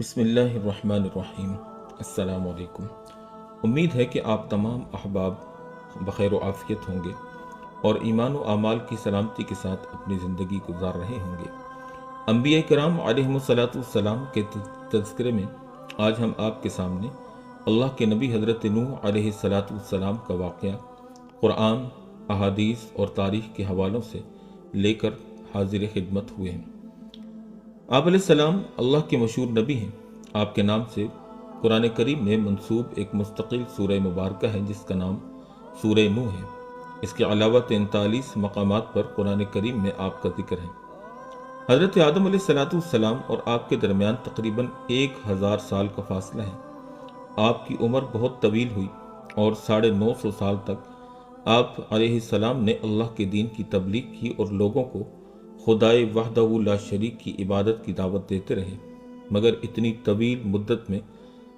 بسم اللہ الرحمن الرحیم۔ السلام علیکم۔ امید ہے کہ آپ تمام احباب بخیر و عافیت ہوں گے اور ایمان و اعمال کی سلامتی کے ساتھ اپنی زندگی گزار رہے ہوں گے۔ انبیاء کرام علیہم السلام کے تذکرے میں آج ہم آپ کے سامنے اللہ کے نبی حضرت نوح علیہ السلام کا واقعہ قرآن، احادیث اور تاریخ کے حوالوں سے لے کر حاضر خدمت ہوئے ہیں۔ آپ علیہ السلام اللہ کے مشہور نبی ہیں۔ آپ کے نام سے قرآن کریم میں منسوب ایک مستقل سورہ مبارکہ ہے جس کا نام سورہ نوح ہے۔ اس کے علاوہ 43 مقامات پر قرآن کریم میں آپ کا ذکر ہے۔ حضرت آدم علیہ السلام اور آپ کے درمیان تقریباً 1000 سال کا فاصلہ ہے۔ آپ کی عمر بہت طویل ہوئی اور 950 سال تک آپ علیہ السلام نے اللہ کے دین کی تبلیغ کی اور لوگوں کو خدائے وحدہ لا شریک کی عبادت کی دعوت دیتے رہے، مگر اتنی طویل مدت میں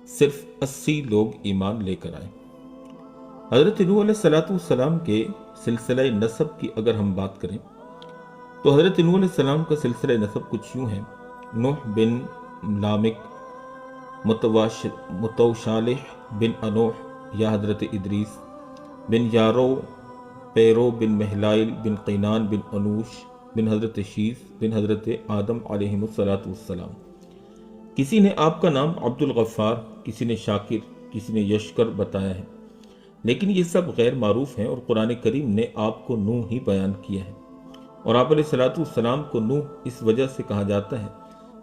صرف 80 لوگ ایمان لے کر آئے۔ حضرت نوح علیہ السلام کے سلسلہ نسب کی اگر ہم بات کریں تو حضرت نوح علیہ السلام کا سلسلہ نسب کچھ یوں ہے: نوح بن لامک، متوشالح بن انوح یا حضرت ادریس بن یارو، پیرو بن مہلائل بن قینان بن انوش بن حضرت شیث بن حضرت آدم علیہ السلام۔ کسی نے آپ کا نام عبد الغفار، کسی نے شاکر، کسی نے یشکر بتایا ہے، لیکن یہ سب غیر معروف ہیں اور قرآن کریم نے آپ کو نوح ہی بیان کیا ہے۔ اور آپ علیہ السلام کو نوح اس وجہ سے کہا جاتا ہے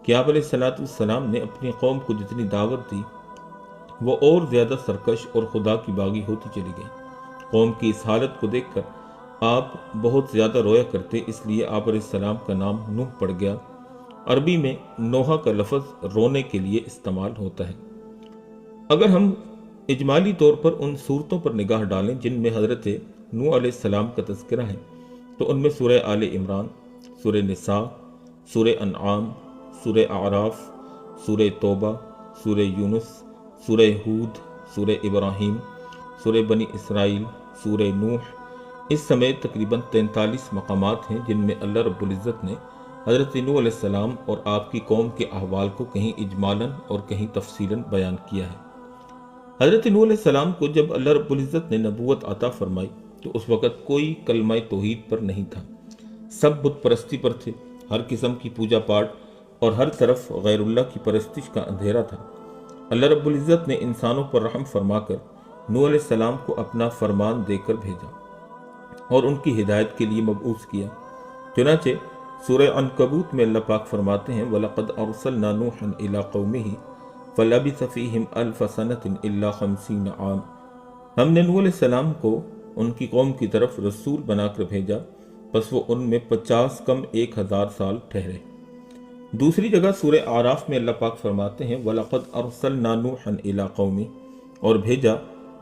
کہ آپ علیہ السلام نے اپنی قوم کو جتنی دعوت دی وہ اور زیادہ سرکش اور خدا کی باغی ہوتی چلی گئی۔ قوم کی اس حالت کو دیکھ کر آپ بہت زیادہ رویا کرتے، اس لیے آپ علیہ السلام کا نام نوح پڑ گیا۔ عربی میں نوحہ کا لفظ رونے کے لیے استعمال ہوتا ہے۔ اگر ہم اجمالی طور پر ان صورتوں پر نگاہ ڈالیں جن میں حضرت نوح علیہ السلام کا تذکرہ ہے تو ان میں سورہ آل عمران، سورہ نساء، سورہ انعام، سورہ اعراف، سورہ توبہ، سورہ یونس، سورہ ہود، سورہ ابراہیم، سورہ بنی اسرائیل، سورہ نوح، اس سمیت تقریباً 43 مقامات ہیں جن میں اللہ رب العزت نے حضرت نوح علیہ السلام اور آپ کی قوم کے احوال کو کہیں اجمالاً اور کہیں تفصیلاً بیان کیا ہے۔ حضرت نوح علیہ السلام کو جب اللہ رب العزت نے نبوت عطا فرمائی تو اس وقت کوئی کلمہ توحید پر نہیں تھا، سب بت پرستی پر تھے، ہر قسم کی پوجا پاٹ اور ہر طرف غیر اللہ کی پرستش کا اندھیرا تھا۔ اللہ رب العزت نے انسانوں پر رحم فرما کر نوح علیہ السلام کو اپنا فرمان دے کر بھیجا اور ان کی ہدایت کے لیے مبعوث کیا۔ چنانچہ سورہ عنکبوت میں اللہ پاک فرماتے ہیں وَلَقَدْ أَرْسَلْنَا نُوحًا إِلَىٰ قَوْمِهِ فَلَبِثَ فِيهِمْ أَلْفَ سَنَةٍ إِلَّا 50 عام۔ ہم نے نوح علیہ السلام کو ان کی قوم کی طرف رسول بنا کر بھیجا، پس وہ ان میں 50 کم 1000 سال ٹھہرے۔ دوسری جگہ سورہ اعراف میں اللہ پاک فرماتے ہیں وَلَقَدْ أَرْسَلْنَا نُوحًا إِلَىٰ قَوْمِهِ، اور بھیجا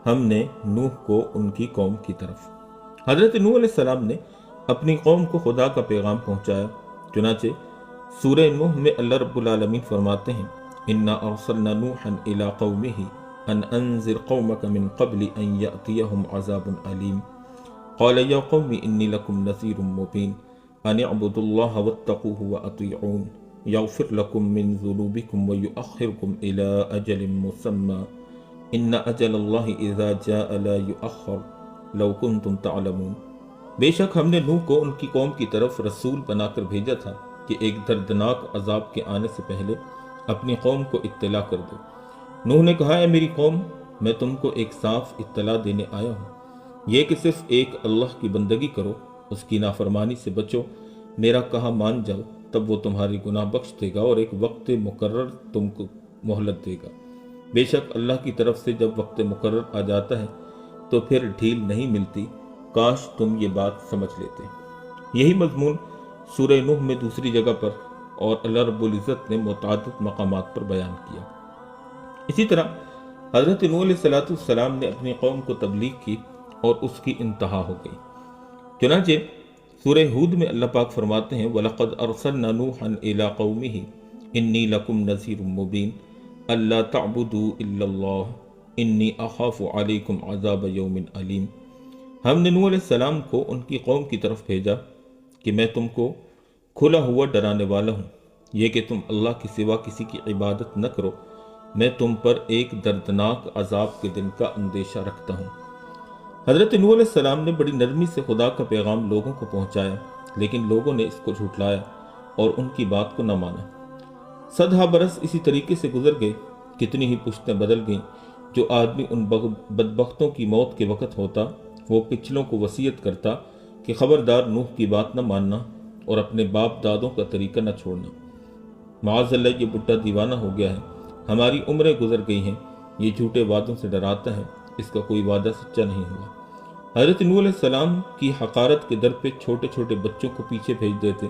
ہم نے نوح کو ان کی قوم کی طرف۔ حضرت نوح علیہ السلام نے اپنی قوم کو خدا کا پیغام پہنچایا۔ چنانچہ سورہ نوح میں اللہ رب العالمین فرماتے ہیں اِنَّا أَرْسَلْنَا نُوحًا إِلَىٰ قَوْمِهِ أَنْ أَنذِرْ قَوْمَكَ مِنْ قَبْلِ أَنْ يَأْتِيَهُمْ عَذَابٌ أَلِيمٌ قَالَ يَا قَوْمِ إِنِّي لَكُمْ نَذِيرٌ مُّبِينٌ أَنِ اعْبُدُوا اللَّهَ وَاتَّقُوهُ وَأَطِيعُونِ يَغْفِرْ لَكُم مِّن ذُنُوبِكُمْ وَيُؤَخِّرْكُمْ إِلَىٰ أَجَلٍ مُّسَمًّى إِنَّ أَجَلَ اللَّهِ إِذَا جَاءَ لَا يُؤَخَّرُ لَوْ كُنتُمْ تَعْلَمُونَ۔ بے شک ہم نے نوح کو ان کی قوم کی طرف رسول بنا کر بھیجا تھا کہ ایک دردناک عذاب کے آنے سے پہلے اپنی قوم کو اطلاع کر دو۔ نوح نے کہا اے میری قوم، میں تم کو ایک صاف اطلاع دینے آیا ہوں، یہ کہ صرف ایک اللہ کی بندگی کرو، اس کی نافرمانی سے بچو، میرا کہا مان جاؤ، تب وہ تمہاری گناہ بخش دے گا اور ایک وقت مقرر تم کو مہلت دے گا۔ بے شک اللہ کی طرف سے جب وقت مقرر آ جاتا ہے تو پھر ڈھیل نہیں ملتی، کاش تم یہ بات سمجھ لیتے۔ یہی مضمون سورہ نوح میں دوسری جگہ پر اور اللہ رب العزت نے متعدد مقامات پر بیان کیا۔ اسی طرح حضرت نوح علیہ السلام نے اپنی قوم کو تبلیغ کی اور اس کی انتہا ہو گئی۔ چنانچہ سورہ ہود میں اللہ پاک فرماتے ہیں وَلَقَدْ أَرْسَلْنَا نُوحًا إِلَىٰ قَوْمِهِ إِنِّي لَكُمْ نَذِيرٌ مُّبِينٌ أَلَّا تَعْبُدُوا إِلَّا اللَّهَ إِنِّي أَخَافُ عَلَيْكُمْ عَذَابَ يَوْمٍ أَلِيمٍ۔ ہم نے نوح علیہ السلام کو ان کی قوم کی طرف بھیجا کہ میں تم کو کھلا ہوا ڈرانے والا ہوں، یہ کہ تم اللہ کے سوا کسی کی عبادت نہ کرو، میں تم پر ایک دردناک عذاب کے دن کا اندیشہ رکھتا ہوں۔ حضرت نوح علیہ السلام نے بڑی نرمی سے خدا کا پیغام لوگوں کو پہنچایا، لیکن لوگوں نے اس کو جھٹلایا اور ان کی بات کو نہ مانا۔ 100 برس اسی طریقے سے گزر گئے، کتنی ہی پشتیں بدل گئیں۔ جو آدمی ان بدبختوں کی موت کے وقت ہوتا، وہ پچھلوں کو وصیت کرتا کہ خبردار نوح کی بات نہ ماننا اور اپنے باپ دادوں کا طریقہ نہ چھوڑنا۔ معاذ اللہ یہ بڈھا دیوانہ ہو گیا ہے، ہماری عمریں گزر گئی ہیں، یہ جھوٹے وعدوں سے ڈراتا ہے، اس کا کوئی وعدہ سچا نہیں ہوا۔ حضرت نوح علیہ السلام کی حقارت کے در پہ چھوٹے چھوٹے بچوں کو پیچھے بھیج دیتے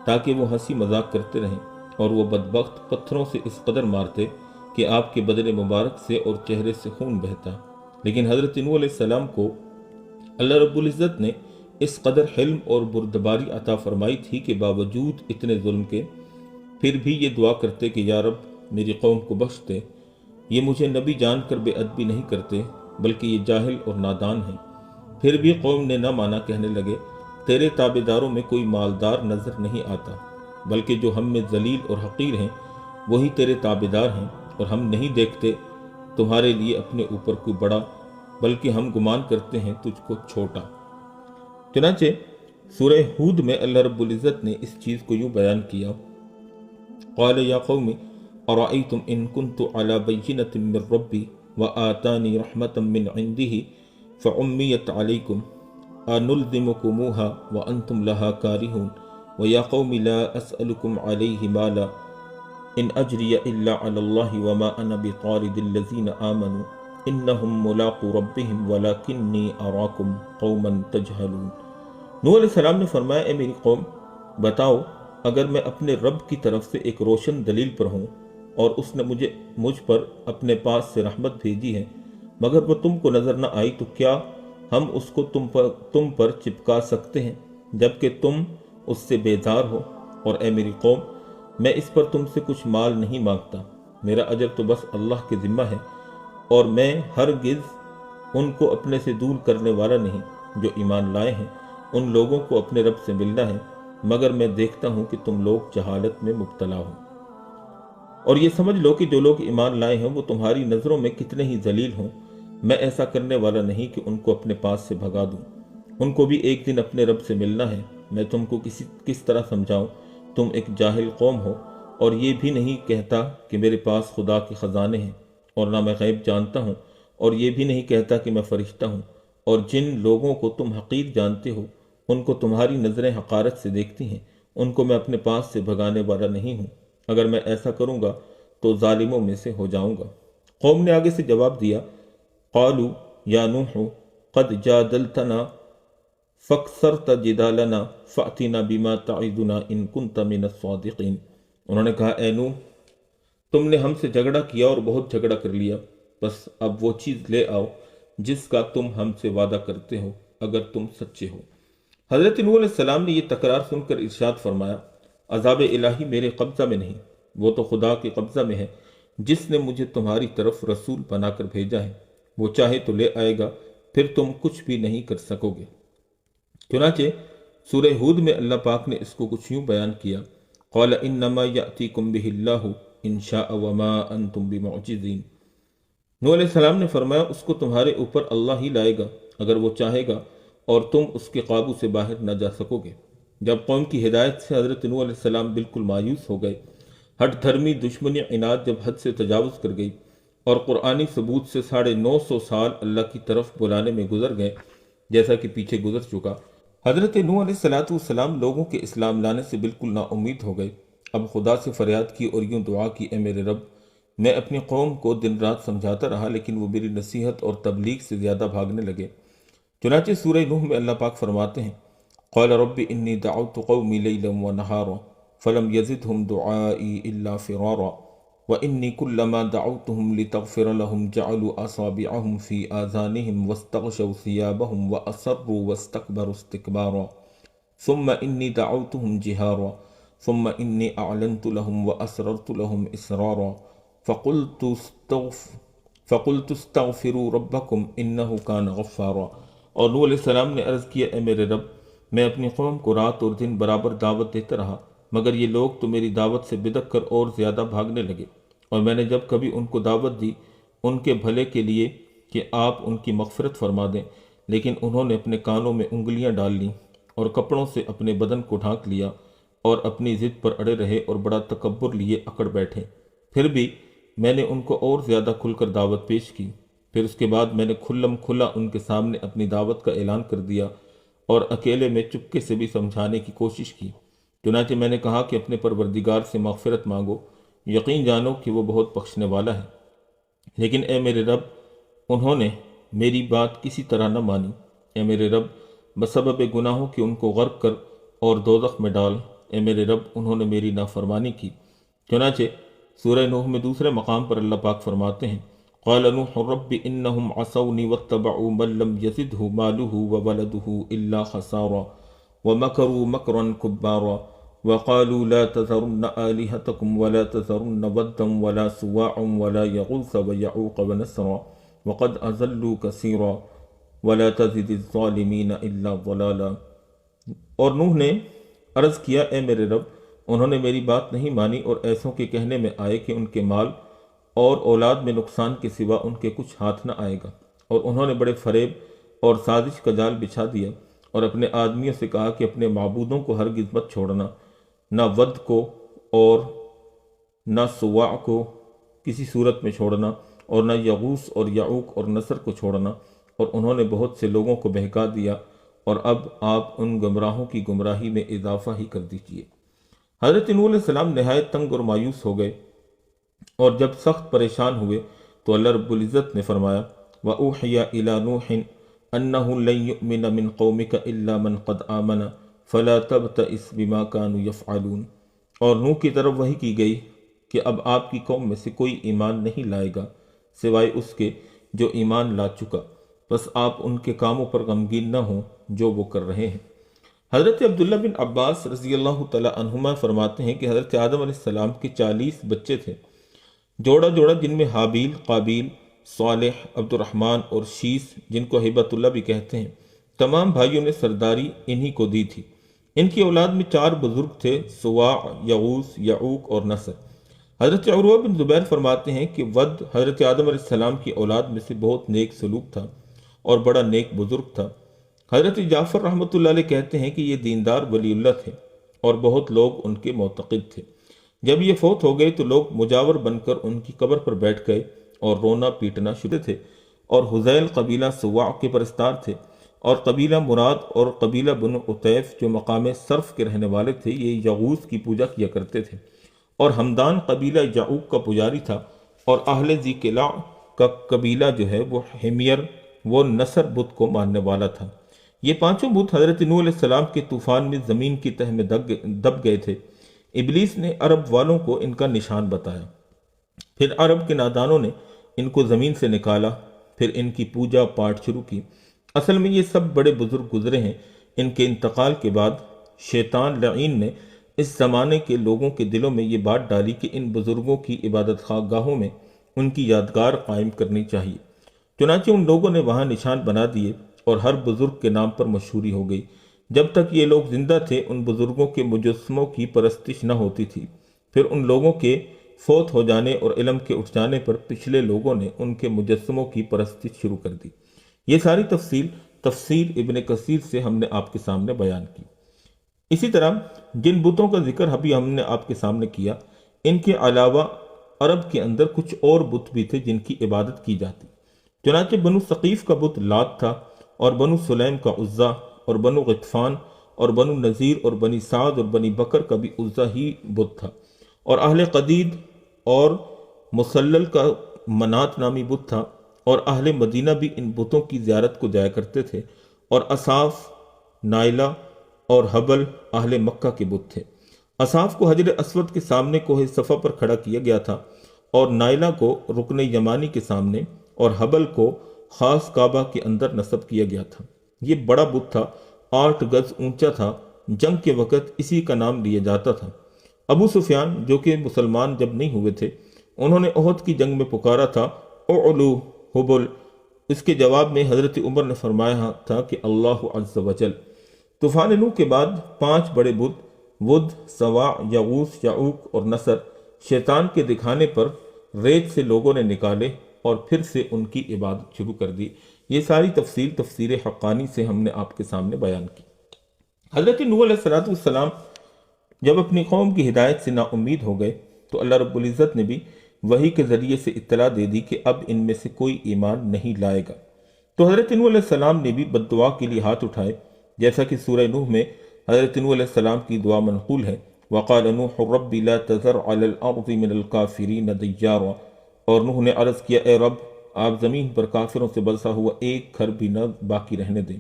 تاکہ وہ ہنسی مذاق کرتے رہیں، اور وہ بدبخت پتھروں سے اس قدر مارتے کہ آپ کے بدن مبارک سے اور چہرے سے خون بہتا۔ لیکن حضرت نوح علیہ السلام کو اللہ رب العزت نے اس قدر حلم اور بردباری عطا فرمائی تھی کہ باوجود اتنے ظلم کے پھر بھی یہ دعا کرتے کہ یا رب میری قوم کو بخش دے، یہ مجھے نبی جان کر بے ادبی نہیں کرتے بلکہ یہ جاہل اور نادان ہیں۔ پھر بھی قوم نے نہ مانا، کہنے لگے تیرے تابعداروں میں کوئی مالدار نظر نہیں آتا، بلکہ جو ہم میں ذلیل اور حقیر ہیں وہی تیرے تابعدار ہیں، اور ہم نہیں دیکھتے تمہارے لیے اپنے اوپر کوئی بڑا، بلکہ ہم گمان کرتے ہیں تجھ کو چھوٹا۔ چنانچہ سورہ ہود میں اللہ رب العزت نے اس چیز کو یوں بیان کیا، قال یا قوم ارأیتم ان کنت علی بینۃ من ربی وآتانی رحمۃ من عنده فعمیت علیکم انلزمکموها وانتم لها کارہون ویا قوم لا اسألکم علیہ مالا ان اجری الا علی اللہ وما انا بطارد الذین آمنوا انہم ملاقو ربہم ولکنی اراکم قوما تجہلون۔ نوح علیہ السلام نے فرمایا اے میری قوم، بتاؤ اگر میں اپنے رب کی طرف سے ایک روشن دلیل پر ہوں اور اس نے مجھ پر اپنے پاس سے رحمت بھیجی ہے مگر وہ تم کو نظر نہ آئی، تو کیا ہم اس کو تم پر چپکا سکتے ہیں جبکہ تم اس سے بیزار ہو؟ اور اے میری قوم، میں اس پر تم سے کچھ مال نہیں مانگتا، میرا اجر تو بس اللہ کے ذمہ ہے، اور میں ہرگز ان کو اپنے سے دور کرنے والا نہیں جو ایمان لائے ہیں۔ ان لوگوں کو اپنے رب سے ملنا ہے، مگر میں دیکھتا ہوں کہ تم لوگ جہالت میں مبتلا ہو۔ اور یہ سمجھ لو کہ جو لوگ ایمان لائے ہیں وہ تمہاری نظروں میں کتنے ہی ذلیل ہوں، میں ایسا کرنے والا نہیں کہ ان کو اپنے پاس سے بھگا دوں۔ ان کو بھی ایک دن اپنے رب سے ملنا ہے، میں تم کو کس طرح سمجھاؤں، تم ایک جاہل قوم ہو۔ اور یہ بھی نہیں کہتا کہ میرے پاس خدا کے خزانے ہیں، اور نہ میں غیب جانتا ہوں، اور یہ بھی نہیں کہتا کہ میں فرشتہ ہوں۔ اور جن لوگوں کو تم حقیر جانتے ہو ان کو تمہاری نظریں حقارت سے دیکھتی ہیں، ان کو میں اپنے پاس سے بھگانے والا نہیں ہوں، اگر میں ایسا کروں گا تو ظالموں میں سے ہو جاؤں گا۔ قوم نے آگے سے جواب دیا، قالوا یا نوح قد جادلتنا فاکثرت جدالنا فأتنا بما تعدنا ان کنت من الصادقین۔ انہوں نے کہا اے نوح، تم نے ہم سے جھگڑا کیا اور بہت جھگڑا کر لیا، بس اب وہ چیز لے آؤ جس کا تم ہم سے وعدہ کرتے ہو اگر تم سچے ہو۔ حضرت نوح علیہ السلام نے یہ تکرار سن کر ارشاد فرمایا، عذاب الہی میرے قبضہ میں نہیں، وہ تو خدا کے قبضہ میں ہے جس نے مجھے تمہاری طرف رسول بنا کر بھیجا ہے، وہ چاہے تو لے آئے گا، پھر تم کچھ بھی نہیں کر سکو گے۔ چنانچہ سورہ ہود میں اللہ پاک نے اس کو کچھ یوں بیان کیا، قال انما یأتیکم بہ اللہ ان شاء وما انتم بمعجزین۔ نوح علیہ السلام نے فرمایا اس کو تمہارے اوپر اللہ ہی لائے گا اگر وہ چاہے گا، اور تم اس کے قابو سے باہر نہ جا سکو گے۔ جب قوم کی ہدایت سے حضرت نوح علیہ السلام بالکل مایوس ہو گئے، ہٹ دھرمی دشمنی عناد جب حد سے تجاوز کر گئی اور قرآنی ثبوت سے 950 سال اللہ کی طرف بلانے میں گزر گئے جیسا کہ پیچھے گزر چکا، حضرت نوح علیہ السلام لوگوں کے اسلام لانے سے بالکل نا امید ہو گئے۔ اب خدا سے فریاد کی اور یوں دعا کی، اے میرے رب، میں اپنی قوم کو دن رات سمجھاتا رہا لیکن وہ میری نصیحت اور تبلیغ سے زیادہ بھاگنے لگے۔ چنانچہ سورہ نوح میں اللہ پاک فرماتے ہیں، قال رب انی دعوت قومی لیلا ونہارا فلم یزدہم دعائی الا فرارا وانی کلما دعوتہم لتغفر لہم جعلوا اصابعہم فی آذانہم واستغشوا ثیابہم واصروا واستکبروا استکبارا ثم انی دعوتہم جہارا ثم انی اعلنت لہم واسررت لہم اسرارا فقلت استغفروا ربکم انہ کان غفارا۔ اور نوح علیہ السلام نے عرض کیا، اے میرے رب، میں اپنی قوم کو رات اور دن برابر دعوت دیتا رہا مگر یہ لوگ تو میری دعوت سے بدک کر اور زیادہ بھاگنے لگے، اور میں نے جب کبھی ان کو دعوت دی ان کے بھلے کے لیے کہ آپ ان کی مغفرت فرما دیں، لیکن انہوں نے اپنے کانوں میں انگلیاں ڈال لیں اور کپڑوں سے اپنے بدن کو ڈھانک لیا اور اپنی ضد پر اڑے رہے اور بڑا تکبر لیے اکڑ بیٹھے۔ پھر بھی میں نے ان کو اور زیادہ کھل کر دعوت پیش کی۔ پھر اس کے بعد میں نے کھلم کھلا ان کے سامنے اپنی دعوت کا اعلان کر دیا اور اکیلے میں چپکے سے بھی سمجھانے کی کوشش کی۔ چنانچہ میں نے کہا کہ اپنے پروردگار سے مغفرت مانگو، یقین جانو کہ وہ بہت بخشنے والا ہے۔ لیکن اے میرے رب، انہوں نے میری بات کسی طرح نہ مانی۔ اے میرے رب، بسبب گناہوں کے ان کو غرق کر اور دوزخ میں ڈال۔ اے میرے رب، انہوں نے میری نافرمانی کی۔ چنانچہ سورہ نوح میں دوسرے مقام پر اللہ پاک فرماتے ہیں، قال نوح رب انہم عصونی واتبعوا من لم یزدہ مالہ وولدہ الا خسارا ومکروا مکرا کبارا وقالوا لا تذرن آلہتکم ولا تذرن ودا ولا سواعا ولا یغوث ویعوق ونسرا وقد اضلوا کثیرا ولا تزد الظالمین الا ضلالا۔ اور نوح نے عرض کیا، اے میرے رب، انہوں نے میری بات نہیں مانی اور ایسوں کے کہنے میں آئے کہ ان کے مال اور اولاد میں نقصان کے سوا ان کے کچھ ہاتھ نہ آئے گا، اور انہوں نے بڑے فریب اور سازش کا جال بچھا دیا اور اپنے آدمیوں سے کہا کہ اپنے معبودوں کو ہرگز مت چھوڑنا، نہ ود کو اور نہ سواع کو کسی صورت میں چھوڑنا، اور نہ یغوث اور یعوق اور نصر کو چھوڑنا، اور انہوں نے بہت سے لوگوں کو بہکا دیا، اور اب آپ ان گمراہوں کی گمراہی میں اضافہ ہی کر دیجئے۔ حضرت نوح علیہ السلام نہایت تنگ اور مایوس ہو گئے، اور جب سخت پریشان ہوئے تو اللہ رب العزت نے فرمایا، وَأُوحِيَ إِلَى نُوحٍ أَنَّهُ لَن يُؤْمِنَ مِن قَوْمِكَ إِلَّا مَن قَدْ آمَنَ فَلَا تَبْتَئِسْ بِمَا كَانُوا يَفْعَلُونَ۔ اور نوح کی طرف وحی کی گئی کہ اب آپ کی قوم میں سے کوئی ایمان نہیں لائے گا سوائے اس کے جو ایمان لا چکا، بس آپ ان کے کاموں پر غمگین نہ ہوں جو وہ کر رہے ہیں۔ حضرت عبداللہ بن عباس رضی اللہ تعالی عنہما فرماتے ہیں کہ حضرت آدم علیہ السلام کے 40 بچے تھے، جوڑا جوڑا، جن میں حابیل، قابیل، صالح، عبد الرحمن اور شیس جن کو ہبت اللہ بھی کہتے ہیں، تمام بھائیوں نے سرداری انہی کو دی تھی۔ ان کی اولاد میں 4 بزرگ تھے، سواع، یغوث، یعوق اور نصر۔ حضرت عروہ بن زبیر فرماتے ہیں کہ ود حضرت آدم علیہ السلام کی اولاد میں سے بہت نیک سلوک تھا اور بڑا نیک بزرگ تھا۔ حضرت جعفر رحمۃ اللہ علیہ کہتے ہیں کہ یہ دیندار ولی اللہ تھے اور بہت لوگ ان کے معتقد تھے۔ جب یہ فوت ہو گئے تو لوگ مجاور بن کر ان کی قبر پر بیٹھ گئے اور رونا پیٹنا شروع تھے، اور حذیل قبیلہ سواع کے پرستار تھے، اور قبیلہ مراد اور قبیلہ بنو عطیف جو مقام صرف کے رہنے والے تھے یہ یغوث کی پوجا کیا کرتے تھے، اور ہمدان قبیلہ یعوق کا پجاری تھا، اور اہل ذی قلع کا قبیلہ جو ہے وہ حمیر، وہ نصر بت کو ماننے والا تھا۔ یہ 5 بت حضرت نوح علیہ السلام کے طوفان میں زمین کی تہ میں دب گئے تھے۔ ابلیس نے عرب والوں کو ان کا نشان بتایا، پھر عرب کے نادانوں نے ان کو زمین سے نکالا، پھر ان کی پوجا پاٹ شروع کی۔ اصل میں یہ سب بڑے بزرگ گزرے ہیں۔ ان کے انتقال کے بعد شیطان لعین نے اس زمانے کے لوگوں کے دلوں میں یہ بات ڈالی کہ ان بزرگوں کی عبادت گاہوں میں ان کی یادگار قائم کرنی چاہیے۔ چنانچہ ان لوگوں نے وہاں نشان بنا دیے اور ہر بزرگ کے نام پر مشہوری ہو گئی۔ جب تک یہ لوگ زندہ تھے ان بزرگوں کے مجسموں کی پرستش نہ ہوتی تھی، پھر ان لوگوں کے فوت ہو جانے اور علم کے اٹھ جانے پر پچھلے لوگوں نے ان کے مجسموں کی پرستش شروع کر دی۔ یہ ساری تفصیل تفسیر ابن کثیر سے ہم نے آپ کے سامنے بیان کی۔ اسی طرح جن بتوں کا ذکر ابھی ہم نے آپ کے سامنے کیا، ان کے علاوہ عرب کے اندر کچھ اور بت بھی تھے جن کی عبادت کی جاتی۔ چنانچہ بنو ثقیف کا بت لات تھا، اور بنو سلیم کا عزا، اور بنو غطفان اور بنو نذیر اور بنی سعد اور بنی بکر کا بھی عزا ہی بت تھا، اور اہل قدید اور مسلل کا منات نامی بت تھا، اور اہل مدینہ بھی ان بتوں کی زیارت کو جایا کرتے تھے، اور اصاف، نائلہ اور حبل اہل مکہ کے بت تھے۔ اصاف کو حجر اسود کے سامنے کوہ صفا پر کھڑا کیا گیا تھا، اور نائلہ کو رکن یمانی کے سامنے، اور حبل کو خاص کعبہ کے اندر نصب کیا گیا تھا۔ یہ بڑا بت تھا، 8 گز اونچا تھا، جنگ کے وقت اسی کا نام لیا جاتا تھا۔ ابو سفیان جو کہ مسلمان جب نہیں ہوئے تھے، انہوں نے احد کی جنگ میں پکارا تھا اعلو حبل، اس کے جواب میں حضرت عمر نے فرمایا تھا کہ اللہ عز وجل۔ طوفان نوح کے بعد 5 بڑے بت ود، سوا، یغوث، یعوق اور نصر شیطان کے دکھانے پر ریت سے لوگوں نے نکالے اور پھر سے ان کی عبادت شروع کر دی۔ یہ ساری تفصیل تفسیر حقانی سے ہم نے آپ کے سامنے بیان کی۔ حضرت نوح علیہ السلام جب اپنی قوم کی ہدایت سے نا امید ہو گئے تو اللہ رب العزت نے بھی وحی کے ذریعے سے اطلاع دے دی کہ اب ان میں سے کوئی ایمان نہیں لائے گا۔ تو حضرت نوح علیہ السلام نے بھی بد دعا کے لیے ہاتھ اٹھائے، جیسا کہ سورہ نوح میں حضرت نوح علیہ السلام کی دعا منقول ہے، وَقَالَ نُوحُ رَبِّ لَا تَذَرْ عَلَى الْأَرْضِ مِنَ الْكَافِرِينَ دَيَّارًا، اور نوح نے عرض کیا، اے رب آپ زمین پر کافروں سے بسا ہوا ایک گھر بھی نہ باقی رہنے دیں۔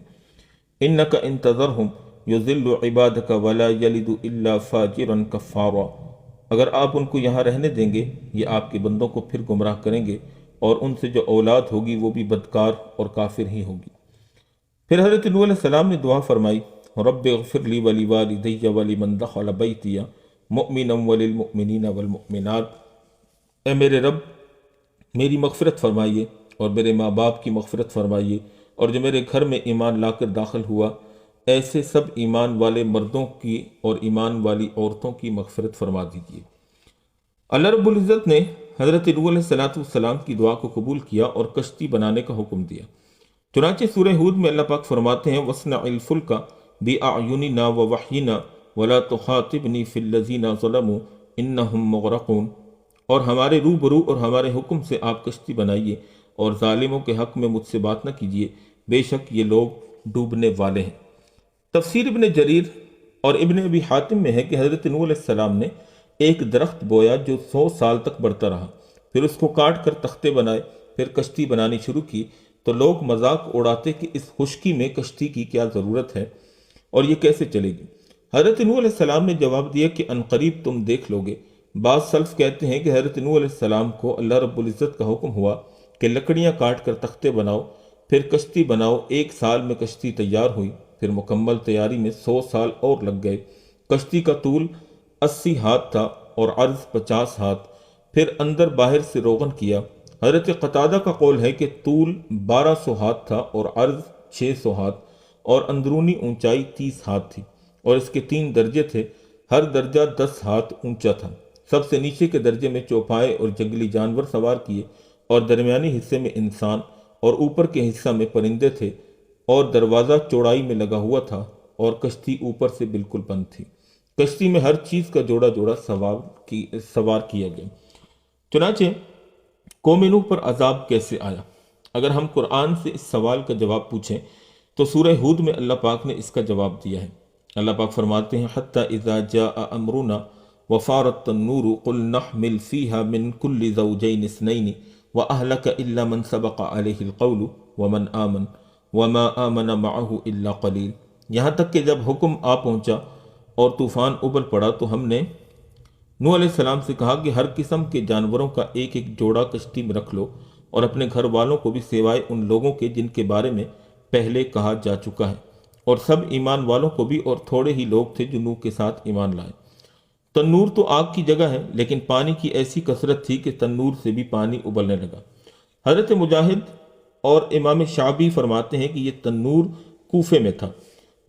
إِنَّكَ إِن تَذَرْهُمْ يُضِلُّ عِبَادَكَ وَلَا يَلِدُ إِلَّا فَاجِرًا كَفَّارًا، اگر آپ ان کو یہاں رہنے دیں گے یہ آپ کے بندوں کو پھر گمراہ کریں گے اور ان سے جو اولاد ہوگی وہ بھی بدکار اور کافر ہی ہوگی۔ پھر حضرت نوح علیہ السلام نے دعا فرمائی، رب اغفر لی ولوالدی ولمن دخل بیتی مؤمنا وللمؤمنین والمؤمنات، اے میرے رب میری مغفرت فرمائیے اور میرے ماں باپ کی مغفرت فرمائیے، اور جو میرے گھر میں ایمان لا کر داخل ہوا ایسے سب ایمان والے مردوں کی اور ایمان والی عورتوں کی مغفرت فرما دیجیے۔ اللہ رب العزت نے حضرت نوح علیہ السلام کی دعا کو قبول کیا اور کشتی بنانے کا حکم دیا۔ چنانچہ سورہ ہود میں اللہ پاک فرماتے ہیں، وَاصْنَعِ الْفُلْكَ بِأَعْيُنِنَا وَوَحْيِنَا وَلَا تُخَاطِبْنِي فِي الَّذِينَ ظَلَمُوا إِنَّهُمْ مُغْرَقُونَ، اور ہمارے روبرو اور ہمارے حکم سے آپ کشتی بنائیے اور ظالموں کے حق میں مجھ سے بات نہ کیجیے، بے شک یہ لوگ ڈوبنے والے ہیں۔ تفسیر ابن جریر اور ابن ابی حاتم میں ہے کہ حضرت نوح علیہ السلام نے ایک درخت بویا جو 100 سال تک بڑھتا رہا، پھر اس کو کاٹ کر تختے بنائے، پھر کشتی بنانی شروع کی تو لوگ مذاق اڑاتے کہ اس خشکی میں کشتی کی کیا ضرورت ہے اور یہ کیسے چلے گی۔ حضرت نوح علیہ السلام نے جواب دیا کہ عنقریب تم دیکھ لوگے۔ بعض سلف کہتے ہیں کہ حضرت نوح علیہ السلام کو اللہ رب العزت کا حکم ہوا کہ لکڑیاں کاٹ کر تختے بناؤ، پھر کشتی بناؤ۔ 1 سال میں کشتی تیار ہوئی، پھر مکمل تیاری میں 100 سال اور لگ گئے۔ کشتی کا طول 80 ہاتھ تھا اور عرض 50 ہاتھ، پھر اندر باہر سے روغن کیا۔ حضرت قتادہ کا قول ہے کہ طول 1200 ہاتھ تھا اور عرض 600 ہاتھ، اور اندرونی اونچائی 30 ہاتھ تھی، اور اس کے 3 درجے تھے، ہر درجہ 10 ہاتھ اونچا تھا۔ سب سے نیچے کے درجے میں چوپائے اور جنگلی جانور سوار کیے، اور درمیانی حصے میں انسان، اور اوپر کے حصہ میں پرندے تھے، اور دروازہ چوڑائی میں لگا ہوا تھا، اور کشتی اوپر سے بالکل بند تھی۔ کشتی میں ہر چیز کا جوڑا جوڑا سوار کیا گیا۔ چنانچہ قوم نوح پر عذاب کیسے آیا؟ اگر ہم قرآن سے اس سوال کا جواب پوچھیں تو سورہ ہود میں اللہ پاک نے اس کا جواب دیا ہے۔ اللہ پاک فرماتے ہیں، حَتَّى إِذَا جَاءَ أَمْرُنَا وَفَارَتِ التَّنُّورُ قُلْ نَحْمِلْ فِيهَا مِنْ كُلِّ زَوْجَيْنِ اثْنَيْنِ وَأَهْلَكَ إِلَّا مَنْ سَبَقَ عَلَيْهِ الْقَوْلُ وَمَنْ آمَنَ وَمَا آمَنَ مَعَهُ إِلَّا قَلِيلٌ، یہاں تک کہ جب حکم آ پہنچا اور طوفان ابل پڑا تو ہم نے نوح علیہ السلام سے کہا کہ ہر قسم کے جانوروں کا ایک ایک جوڑا کشتی میں رکھ لو، اور اپنے گھر والوں کو بھی سوائے ان لوگوں کے جن کے بارے میں پہلے کہا جا چکا ہے، اور سب ایمان والوں کو بھی، اور تھوڑے ہی لوگ تھے جو نوح کے ساتھ ایمان لائے۔ تنور تو آگ کی جگہ ہے، لیکن پانی کی ایسی کثرت تھی کہ تنور سے بھی پانی ابلنے لگا۔ حضرت مجاہد اور امام شعبی فرماتے ہیں کہ یہ تنور کوفے میں تھا،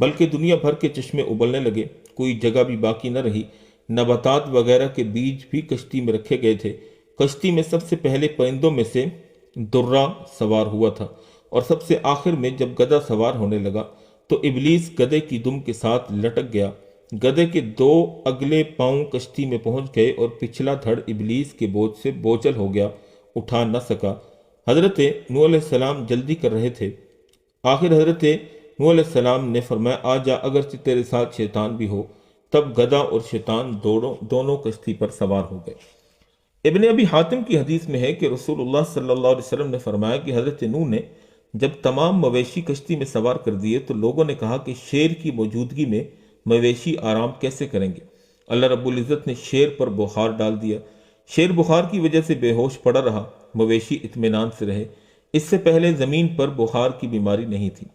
بلکہ دنیا بھر کے چشمے ابلنے لگے، کوئی جگہ بھی باقی نہ رہی، نباتات وغیرہ کے بیج بھی کشتی میں رکھے گئے تھے۔ کشتی میں سب سے پہلے پرندوں میں سے درہ سوار ہوا تھا، اور سب سے آخر میں جب گدھا سوار ہونے لگا تو ابلیس گدھے کی دم کے ساتھ لٹک گیا۔ گدھے کے 2 اگلے پاؤں کشتی میں پہنچ گئے اور پچھلا دھڑ ابلیس کے بوجھ سے بوچھل ہو گیا، اٹھا نہ سکا۔ حضرت نوح علیہ السلام جلدی کر رہے تھے، آخر حضرت نوح علیہ السلام نے فرمایا، آ جا اگرچہ تیرے ساتھ شیطان بھی ہو۔ تب گدھا اور شیطان دونوں کشتی پر سوار ہو گئے۔ ابن ابی حاتم کی حدیث میں ہے کہ رسول اللہ صلی اللہ علیہ وسلم نے فرمایا کہ حضرت نوح نے جب تمام مویشی کشتی میں سوار کر دیے تو لوگوں نے کہا کہ شیر کی موجودگی میں مویشی آرام کیسے کریں گے؟ اللہ رب العزت نے شیر پر بخار ڈال دیا، شیر بخار کی وجہ سے بے ہوش پڑا رہا، مویشی اطمینان سے رہے۔ اس سے پہلے زمین پر بخار کی بیماری نہیں تھی۔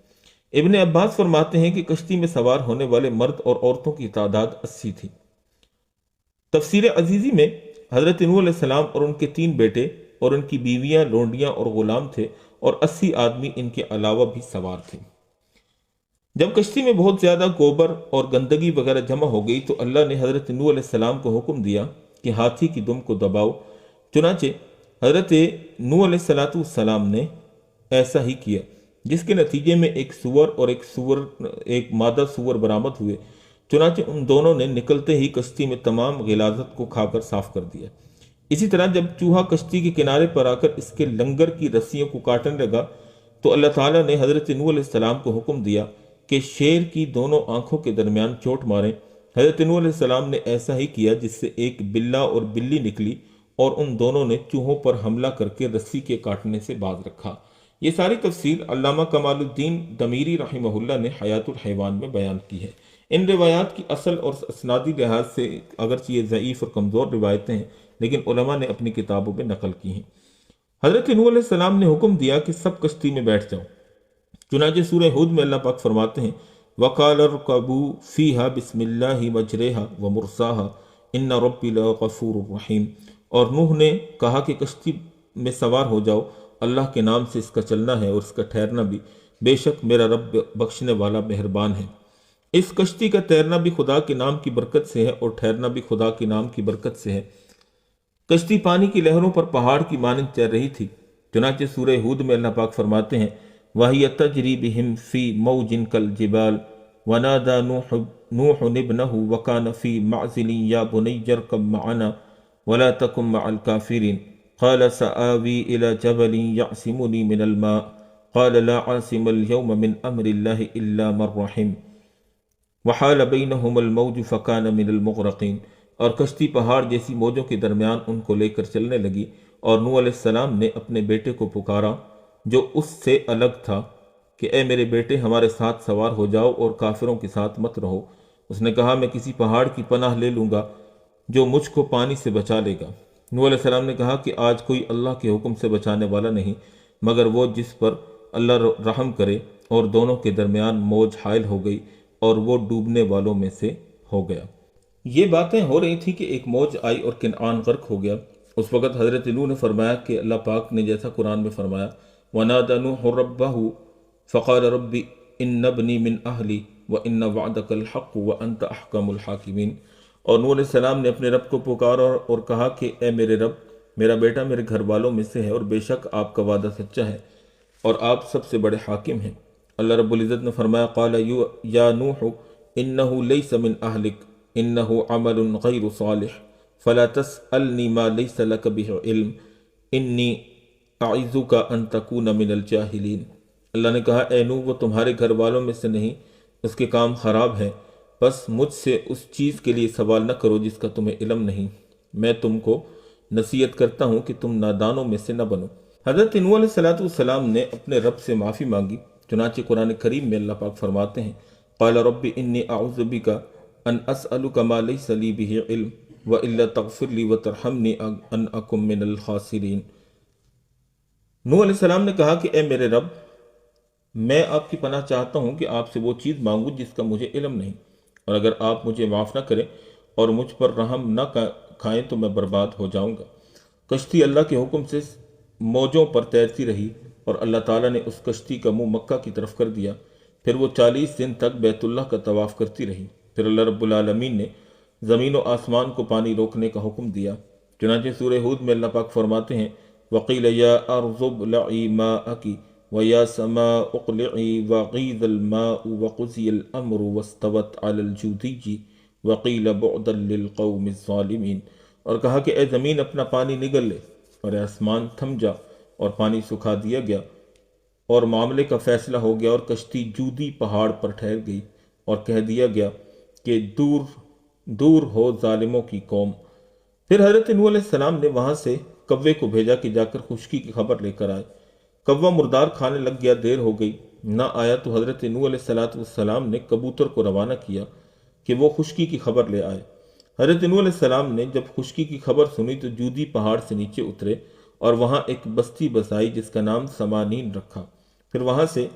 ابن عباس فرماتے ہیں کہ کشتی میں سوار ہونے والے مرد اور عورتوں کی تعداد 80 تھی۔ تفسیر عزیزی میں حضرت نوح علیہ السلام اور ان کے 3 بیٹے اور ان کی بیویاں، لونڈیاں اور غلام تھے، اور 80 آدمی ان کے علاوہ بھی سوار تھے۔ جب کشتی میں بہت زیادہ گوبر اور گندگی وغیرہ جمع ہو گئی تو اللہ نے حضرت نوح علیہ السلام کو حکم دیا کہ ہاتھی کی دم کو دباؤ۔ چنانچہ حضرت نوح علیہ السلام نے ایسا ہی کیا، جس کے نتیجے میں ایک سور اور ایک مادہ سور برآمد ہوئے۔ چنانچہ ان دونوں نے نکلتے ہی کشتی میں تمام غلاظت کو کھا کر صاف کر دیا۔ اسی طرح جب چوہا کشتی کے کنارے پر آ کر اس کے لنگر کی رسیوں کو کاٹنے لگا تو اللہ تعالیٰ نے حضرت نوح علیہ السلام کو حکم دیا کہ شیر کی دونوں آنکھوں کے درمیان چوٹ ماریں۔ حضرت نوح علیہ السلام نے ایسا ہی کیا، جس سے ایک بلہ اور بلی نکلی اور ان دونوں نے چوہوں پر حملہ کر کے رسی کے کاٹنے سے باز رکھا۔ یہ ساری تفصیل علامہ کمال الدین دمیری رحمہ اللہ نے حیات الحیوان میں بیان کی ہے۔ ان روایات کی اصل اور اسنادی لحاظ سے اگرچہ یہ ضعیف اور کمزور روایتیں ہیں، لیکن علماء نے اپنی کتابوں میں نقل کی ہیں۔ حضرت نوح علیہ السلام نے حکم دیا کہ سب کشتی میں بیٹھ جاؤ۔ چنانچہ سورہ ہود میں اللہ پاک فرماتے ہیں وَقَالَ ارْكَبُوا فِيهَا بِسْمِ اللَّهِ مَجْرَاهَا وَمُرْسَاهَا إِنَّ رَبِّي لَغَفُورٌ رَحِيمٌ۔ اور نوح نے کہا کہ کشتی میں سوار ہو جاؤ، اللہ کے نام سے اس کا چلنا ہے اور اس کا ٹھہرنا بھی، بے شک میرا رب بخشنے والا مہربان ہے۔ اس کشتی کا تیرنا بھی خدا کے نام کی برکت سے ہے اور ٹھہرنا بھی خدا کے نام کی برکت سے ہے۔ کشتی پانی کی لہروں پر پہاڑ کی مانند تیر رہی تھی۔ چنانچہ سورہ ہود میں اللہ پاک فرماتے ہیں وَهِيَ تَجْرِي بِهِمْ فِي مَوْجٍ كَالْجِبَالِ وَنَادَى نُوحٌ ابْنَهُ وَكَانَ فِي مَعْزِلٍ يَا بُنَيَّ ارْكَبْ مَعَنَا وَلَا تَكُن مَعَ الْكَافِرِينَ قَالَ سَآوِي إِلَى جَبَلٍ يَعْصِمُنِي مِنَ الْمَاءِ قَالَ لَا عَاصِمَ الْيَوْمَ مِنْ أَمْرِ اللَّهِ إِلَّا مَن رَّحِمَ وَحَالَ بَيْنَهُمَا الْمَوْجُ فَكَانَ مِنَ الْمُغْرَقِينَ۔ اور کشتی پہاڑ جیسی موجوں کے درمیان ان کو لے کر چلنے لگی، اور نوح علیہ السلام نے اپنے بیٹے کو پکارا جو اس سے الگ تھا کہ اے میرے بیٹے ہمارے ساتھ سوار ہو جاؤ اور کافروں کے ساتھ مت رہو۔ اس نے کہا میں کسی پہاڑ کی پناہ لے لوں گا جو مجھ کو پانی سے بچا لے گا۔ نوح علیہ السلام نے کہا کہ آج کوئی اللہ کے حکم سے بچانے والا نہیں مگر وہ جس پر اللہ رحم کرے، اور دونوں کے درمیان موج حائل ہو گئی اور وہ ڈوبنے والوں میں سے ہو گیا۔ یہ باتیں ہو رہی تھی کہ ایک موج آئی اور کنعان غرق ہو گیا۔ اس وقت حضرت نوح نے فرمایا کہ اللہ پاک نے جیسا قرآن میں فرمایا وَنَادَى نُوحٌ رَبَّهُ فَقَالَ رَبِّ إِنَّ ابْنِي مِنْ أَهْلِي وَإِنَّ وَعْدَكَ الْحَقُّ وَأَنْتَ أَحْكَمُ الْحَاكِمِينَ۔ اور نوح علیہ السلام نے اپنے رب کو پکارا اور کہا کہ اے میرے رب، میرا بیٹا میرے گھر والوں میں سے ہے اور بے شک آپ کا وعدہ سچا ہے اور آپ سب سے بڑے حاکم ہیں۔ اللہ رب العزت نے فرمایا قَالَ يَا نُوحُ إِنَّهُ لَيْسَ مِنْ أَهْلِكَ إِنَّهُ عَمَلٌ غَيْرُ صَالِحٍ فَلَا تَسْأَلْنِي مَا لَيْسَ لَكَ بِهِ عِلْمٌ إِنِّي أَعِظُكَ أَن تَكُونَ مِنَ الْجَاهِلِينَ۔ اللہ نے کہا اے نوح، وہ تمہارے گھر والوں میں سے نہیں، اس کے کام خراب ہیں، بس مجھ سے اس چیز کے لیے سوال نہ کرو جس کا تمہیں علم نہیں، میں تم کو نصیحت کرتا ہوں کہ تم نادانوں میں سے نہ بنو۔ حضرت نوح علیہ السلام نے اپنے رب سے معافی مانگی۔ چنانچہ قرآن کریم میں اللہ پاک فرماتے ہیں قال رب انی اعوذ بک ان اسألک ما لیس لی بہ علم والا تغفر لی وترحمنی ان اکن من الخاسرین۔ نوح علیہ السلام نے کہا کہ اے میرے رب، میں آپ کی پناہ چاہتا ہوں کہ آپ سے وہ چیز مانگوں جس کا مجھے علم نہیں، اور اگر آپ مجھے معاف نہ کریں اور مجھ پر رحم نہ کھائیں تو میں برباد ہو جاؤں گا۔ کشتی اللہ کے حکم سے موجوں پر تیرتی رہی اور اللہ تعالیٰ نے اس کشتی کا منہ مکہ کی طرف کر دیا۔ پھر وہ 40 دن تک بیت اللہ کا طواف کرتی رہی۔ پھر اللہ رب العالمین نے زمین و آسمان کو پانی روکنے کا حکم دیا۔ چنانچہ سورہ ہود میں اللہ پاک فرماتے ہیں وَقِيلَ يَا أَرْضُ ابْلَعِي مَاءَكِ وَيَا سَمَاءُ اقْلِعِي وَغِيضَ الْمَاءُ وَقُضِيَ الْأَمْرُ وَاسْتَوَتْ عَلَى الْجُودِيِّ وَقِيلَ بُعْدًا لِلْقَوْمِ الظَّالِمِينَ۔ اور کہا کہ اے زمین اپنا پانی نگل لے، اور اے آسمان تھم جا، اور پانی سکھا دیا گیا اور معاملے کا فیصلہ ہو گیا، اور کشتی جودی پہاڑ پر ٹھہر گئی، اور کہہ دیا گیا کہ دور دور ہو ظالموں کی قوم۔ پھر حضرت نوح علیہ السلام نے وہاں سے کوے کو بھیجا کہ جا کر خشکی کی خبر لے کر آئے۔ کوہ مردار کھانے لگ گیا، دیر ہو گئی، نہ آیا تو حضرت نوح علیہ السلام نے کبوتر کو روانہ کیا کہ وہ خشکی کی خبر لے آئے۔ حضرت نوح علیہ السلام نے جب خشکی کی خبر سنی تو جودی پہاڑ سے نیچے اترے اور وہاں ایک بستی بسائی جس کا نام سمانین رکھا۔ پھر وہاں سے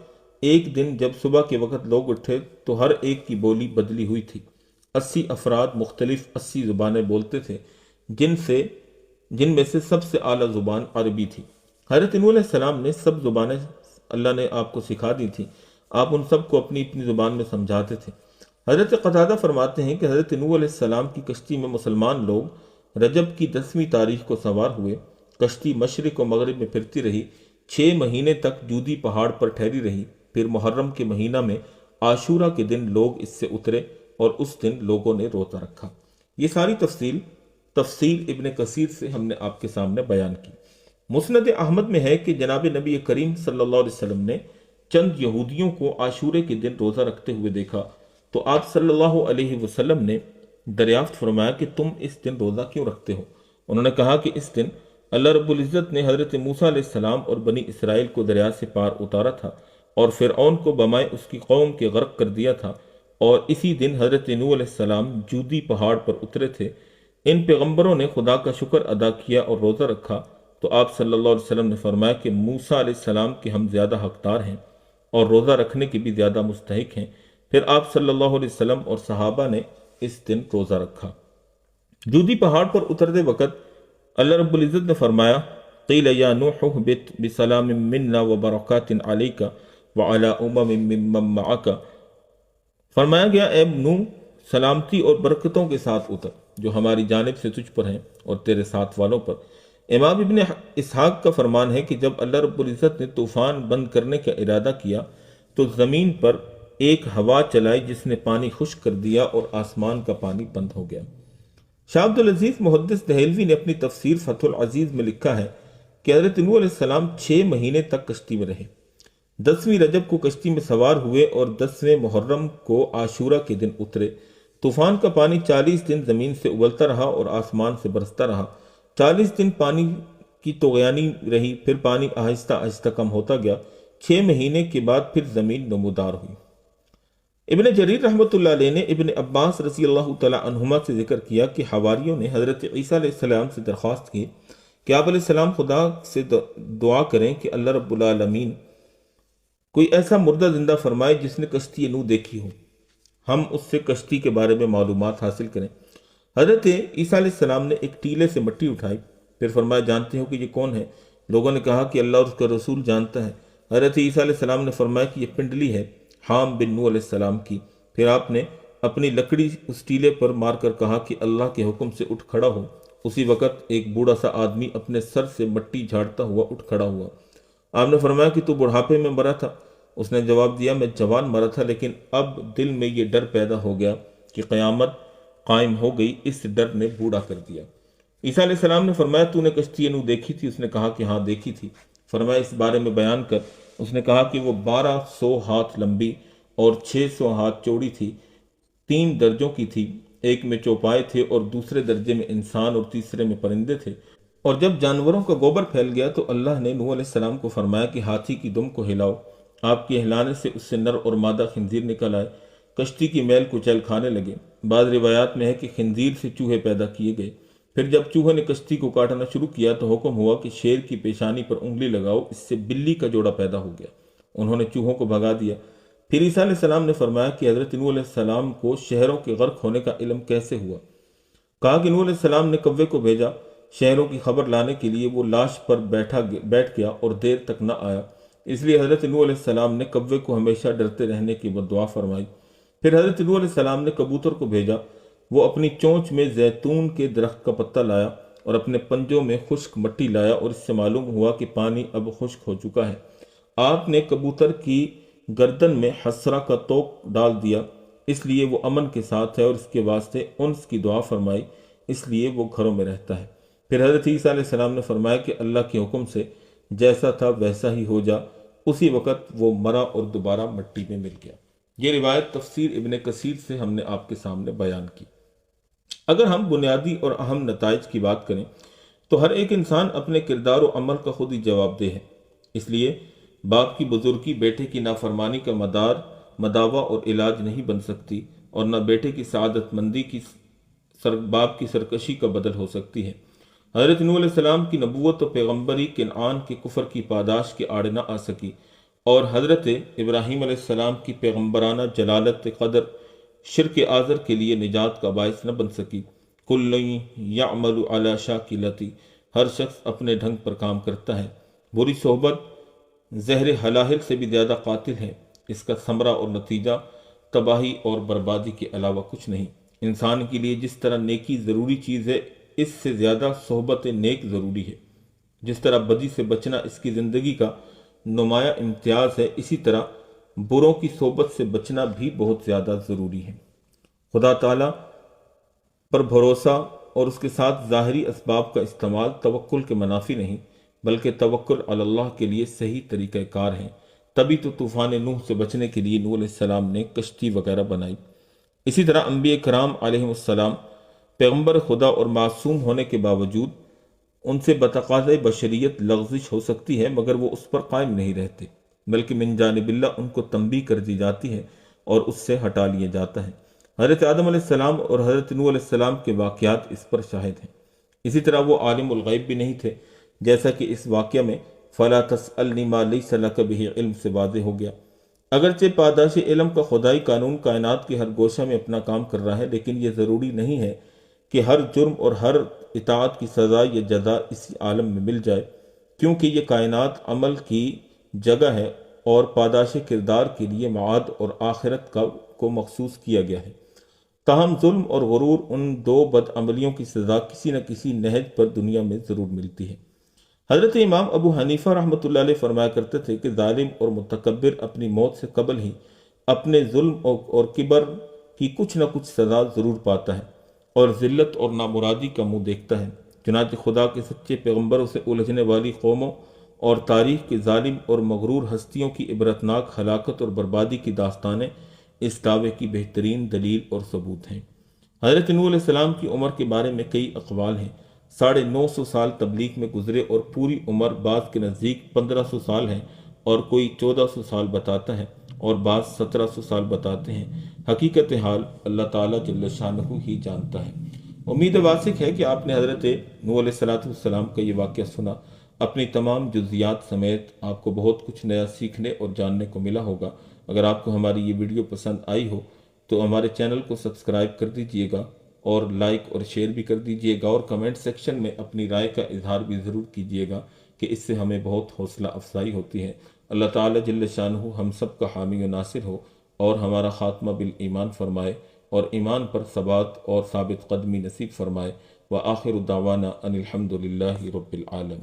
ایک دن جب صبح کے وقت لوگ اٹھے تو ہر ایک کی بولی بدلی ہوئی تھی۔ 80 افراد مختلف 80 زبانیں بولتے تھے، جن میں سے سب سے اعلیٰ زبان عربی تھی۔ حضرت نوح علیہ السلام نے سب زبانیں اللہ نے آپ کو سکھا دی تھی۔ آپ ان سب کو اپنی اپنی زبان میں سمجھاتے تھے۔ حضرت قتادہ فرماتے ہیں کہ حضرت نوح علیہ السلام کی کشتی میں مسلمان لوگ رجب کی 10ویں تاریخ کو سوار ہوئے۔ کشتی مشرق و مغرب میں پھرتی رہی، 6 مہینے تک جودی پہاڑ پر ٹھہری رہی۔ پھر محرم کے مہینہ میں عاشورہ کے دن لوگ اس سے اترے اور اس دن لوگوں نے روزہ رکھا۔ یہ ساری تفصیل ابن کثیر سے ہم نے آپ کے سامنے بیان کی۔ مسند احمد میں ہے کہ جناب نبی کریم صلی اللہ علیہ وسلم نے چند یہودیوں کو عاشورے کے دن روزہ رکھتے ہوئے دیکھا تو آپ صلی اللہ علیہ وسلم نے دریافت فرمایا کہ تم اس دن روزہ کیوں رکھتے ہو؟ انہوں نے کہا کہ اس دن اللہ رب العزت نے حضرت موسیٰ علیہ السلام اور بنی اسرائیل کو دریا سے پار اتارا تھا اور فرعون کو بمائے اس کی قوم کے غرق کر دیا تھا، اور اسی دن حضرت نوح علیہ السلام جودی پہاڑ پر اترے تھے۔ ان پیغمبروں نے خدا کا شکر ادا کیا اور روزہ رکھا تو آپ صلی اللہ علیہ وسلم نے فرمایا کہ موسیٰ علیہ السلام کے ہم زیادہ حقدار ہیں اور روزہ رکھنے کے بھی زیادہ مستحق ہیں۔ پھر آپ صلی اللہ علیہ وسلم اور صحابہ نے اس دن روزہ رکھا۔ جودی پہاڑ پر اترتے وقت اللہ رب العزت نے فرمایا قیل یا نوح اہبط بسلام منا وبرکات علیک وعلی ممن معک، فرمایا گیا اے نوح سلامتی اور برکتوں کے ساتھ اتر جو ہماری جانب سے تجھ پر ہیں اور تیرے ساتھ والوں پر۔ امام ابن اسحاق کا فرمان ہے کہ جب اللہ رب العزت نے طوفان بند کرنے کا ارادہ کیا تو زمین پر ایک ہوا چلائی جس نے پانی خشک کر دیا اور آسمان کا پانی بند ہو گیا۔ شاہ عبد العزیز محدث دہلوی نے اپنی تفسیر فتح العزیز میں لکھا ہے کہ حضرت نوح علیہ السلام 6 مہینے تک کشتی میں رہے۔ 10ویں رجب کو کشتی میں سوار ہوئے اور 10ویں محرم کو عاشورہ کے دن اترے۔ طوفان کا پانی 40 دن زمین سے ابلتا رہا اور آسمان سے برستا رہا۔ 40 دن پانی کی طغیانی رہی، پھر پانی آہستہ آہستہ کم ہوتا گیا۔ 6 مہینے کے بعد پھر زمین نمودار ہوئی۔ ابن جریر رحمۃ اللہ علیہ نے ابن عباس رضی اللہ تعالی عنہما سے ذکر کیا کہ حواریوں نے حضرت عیسیٰ علیہ السلام سے درخواست کی کہ آپ علیہ السلام خدا سے دعا کریں کہ اللہ رب العالمین کوئی ایسا مردہ زندہ فرمائے جس نے کشتی نوح دیکھی ہو، ہم اس سے کشتی کے بارے میں معلومات حاصل کریں۔ حضرت عیسیٰ علیہ السلام نے ایک ٹیلے سے مٹی اٹھائی، پھر فرمایا جانتے ہو کہ یہ کون ہے؟ لوگوں نے کہا کہ اللہ اور اس کا رسول جانتا ہے۔ حضرت عیسیٰ علیہ السلام نے فرمایا کہ یہ پنڈلی ہے حام بن نوح علیہ السلام کی۔ پھر آپ نے اپنی لکڑی اس ٹیلے پر مار کر کہا کہ اللہ کے حکم سے اٹھ کھڑا ہو۔ اسی وقت ایک بوڑھا سا آدمی اپنے سر سے مٹی جھاڑتا ہوا اٹھ کھڑا ہوا۔ آپ نے فرمایا کہ تو بڑھاپے میں مرا تھا؟ اس نے جواب دیا میں جوان مرا تھا، لیکن اب دل میں یہ ڈر پیدا ہو گیا کہ قیامت قائم ہو گئی، اس ڈر نے بوڑھا کر دیا۔ عیسیٰ علیہ السلام نے فرمایا تو نے کشتی نوح دیکھی تھی؟ اس نے کہا کہ ہاں دیکھی تھی۔ فرمایا اس بارے میں بیان کر۔ اس نے کہا کہ وہ 1200 ہاتھ لمبی اور 600 ہاتھ چوڑی تھی، 3 درجوں کی تھی، ایک میں چوپائے تھے اور دوسرے درجے میں انسان اور تیسرے میں پرندے تھے۔ اور جب جانوروں کا گوبر پھیل گیا تو اللہ نے نوح علیہ السلام کو فرمایا کہ ہاتھی کی دم کو ہلاؤ۔ آپ کے ہلانے سے اس سے نر اور مادہ خنزیر نکل آئے، کشتی کی میل کچیل کھانے لگے۔ بعض روایات میں ہے کہ خنزیر سے چوہے پیدا کیے گئے۔ پھر جب چوہے نے کشتی کو کاٹنا شروع کیا تو حکم ہوا کہ شیر کی پیشانی پر انگلی لگاؤ، اس سے بلی کا جوڑا پیدا ہو گیا۔ انہوں نے چوہوں کو بھگا دیا۔ پھر عیسیٰ علیہ السلام نے فرمایا کہ حضرت نوح علیہ السلام کو شہروں کے غرق ہونے کا علم کیسے ہوا؟ کہا کہ نوح علیہ السلام نے کوے کو بھیجا شہروں کی خبر لانے کے لیے، وہ لاش پر بیٹھ گیا اور دیر تک نہ آیا، اس لیے حضرت نوح علیہ السلام نے کوے کو ہمیشہ ڈرتے رہنے کی دعا فرمائی۔ پھر حضرت نوح علیہ السلام نے کبوتر کو بھیجا، وہ اپنی چونچ میں زیتون کے درخت کا پتہ لایا اور اپنے پنجوں میں خشک مٹی لایا، اور اس سے معلوم ہوا کہ پانی اب خشک ہو چکا ہے۔ آپ نے کبوتر کی گردن میں حسرہ کا توق ڈال دیا، اس لیے وہ امن کے ساتھ ہے، اور اس کے واسطے انس کی دعا فرمائی، اس لیے وہ گھروں میں رہتا ہے۔ پھر حضرت عیسیٰ علیہ السلام نے فرمایا کہ اللہ کے حکم سے جیسا تھا ویسا ہی ہو جا۔ اسی وقت وہ مرا اور دوبارہ مٹی میں مل گیا۔ یہ روایت تفسیر ابن کثیر سے ہم نے آپ کے سامنے بیان کی۔ اگر ہم بنیادی اور اہم نتائج کی بات کریں تو ہر ایک انسان اپنے کردار و عمل کا خود ہی جواب دہ ہے۔ اس لیے باپ کی بزرگی بیٹے کی نافرمانی کا مداوع اور علاج نہیں بن سکتی، اور نہ بیٹے کی سعادت مندی کی باپ کی سرکشی کا بدل ہو سکتی ہے۔ حضرت نوح علیہ السلام کی نبوت و پیغمبری کنعان کے کفر کی پاداش کے آڑے نہ آ سکی، اور حضرت ابراہیم علیہ السلام کی پیغمبرانہ جلالت قدر شرک اعظم کے لیے نجات کا باعث نہ بن سکی۔ کل یعمل علی شاکلتی، ہر شخص اپنے ڈھنگ پر کام کرتا ہے۔ بری صحبت زہر حلاہل سے بھی زیادہ قاتل ہے۔ اس کا ثمرہ اور نتیجہ تباہی اور بربادی کے علاوہ کچھ نہیں۔ انسان کے لیے جس طرح نیکی ضروری چیز ہے، اس سے زیادہ صحبت نیک ضروری ہے۔ جس طرح بدی سے بچنا اس کی زندگی کا نمایاں امتیاز ہے، اسی طرح بروں کی صحبت سے بچنا بھی بہت زیادہ ضروری ہے۔ خدا تعالیٰ پر بھروسہ اور اس کے ساتھ ظاہری اسباب کا استعمال توکل کے منافی نہیں، بلکہ توکل علی اللہ کے لیے صحیح طریقہ کار ہے۔ تبھی تو طوفان نوح سے بچنے کے لیے نوح علیہ السلام نے کشتی وغیرہ بنائی۔ اسی طرح انبیاء کرام علیہ السلام پیغمبر خدا اور معصوم ہونے کے باوجود ان سے بتقاضۂ بشریت لغزش ہو سکتی ہے، مگر وہ اس پر قائم نہیں رہتے، بلکہ من جانب اللہ ان کو تنبیہ کر دی جاتی ہے اور اس سے ہٹا لیا جاتا ہے۔ حضرت آدم علیہ السلام اور حضرت نوح علیہ السلام کے واقعات اس پر شاہد ہیں۔ اسی طرح وہ عالم الغیب بھی نہیں تھے، جیسا کہ اس واقعہ میں فَلَا تَسْأَلْنِ مَا لَيْسَ لَكَ بِهِ علم سے واضح ہو گیا۔ اگرچہ پاداش علم کا خدائی قانون کائنات کے ہر گوشہ میں اپنا کام کر رہا ہے، لیکن یہ ضروری نہیں ہے کہ ہر جرم اور ہر اطاعت کی سزا یا جزا اسی عالم میں مل جائے، کیونکہ یہ کائنات عمل کی جگہ ہے اور پاداش کردار کے لیے معاد اور آخرت کو مخصوص کیا گیا ہے۔ تاہم ظلم اور غرور، ان دو بد عملیوں کی سزا کسی نہ کسی نہج پر دنیا میں ضرور ملتی ہے۔ حضرت امام ابو حنیفہ رحمۃ اللہ علیہ فرمایا کرتے تھے کہ ظالم اور متکبر اپنی موت سے قبل ہی اپنے ظلم اور کبر کی کچھ نہ کچھ سزا ضرور پاتا ہے اور ذلت اور نامرادی کا منہ دیکھتا ہے۔ چنانچہ خدا کے سچے پیغمبروں سے الجھنے والی قوموں اور تاریخ کے ظالم اور مغرور ہستیوں کی عبرتناک ہلاکت اور بربادی کی داستانیں اس دعوے کی بہترین دلیل اور ثبوت ہیں۔ حضرت نوح علیہ السلام کی عمر کے بارے میں کئی اقوال ہیں۔ 950 سال تبلیغ میں گزرے اور پوری عمر بعض کے نزدیک 1500 سال ہے، اور کوئی 1400 سال بتاتا ہے اور بعض 1700 سال بتاتے ہیں۔ حقیقت حال اللہ تعالیٰ جل شانہ ہی جانتا ہے۔ امید واسق ہے کہ آپ نے حضرت نوح علیہ السلام کا یہ واقعہ سنا، اپنی تمام جزیات سمیت آپ کو بہت کچھ نیا سیکھنے اور جاننے کو ملا ہوگا۔ اگر آپ کو ہماری یہ ویڈیو پسند آئی ہو تو ہمارے چینل کو سبسکرائب کر دیجئے گا اور لائک اور شیئر بھی کر دیجئے گا، اور کمنٹ سیکشن میں اپنی رائے کا اظہار بھی ضرور کیجئے گا کہ اس سے ہمیں بہت حوصلہ افزائی ہوتی ہے۔ اللہ تعالیٰ جل شانہ ہم سب کا حامی و ناصر ہو اور ہمارا خاتمہ بالایمان فرمائے اور ایمان پر ثبات اور ثابت قدمی نصیب فرمائے۔ وآخر دعوانا ان الحمد للہ رب العالمین۔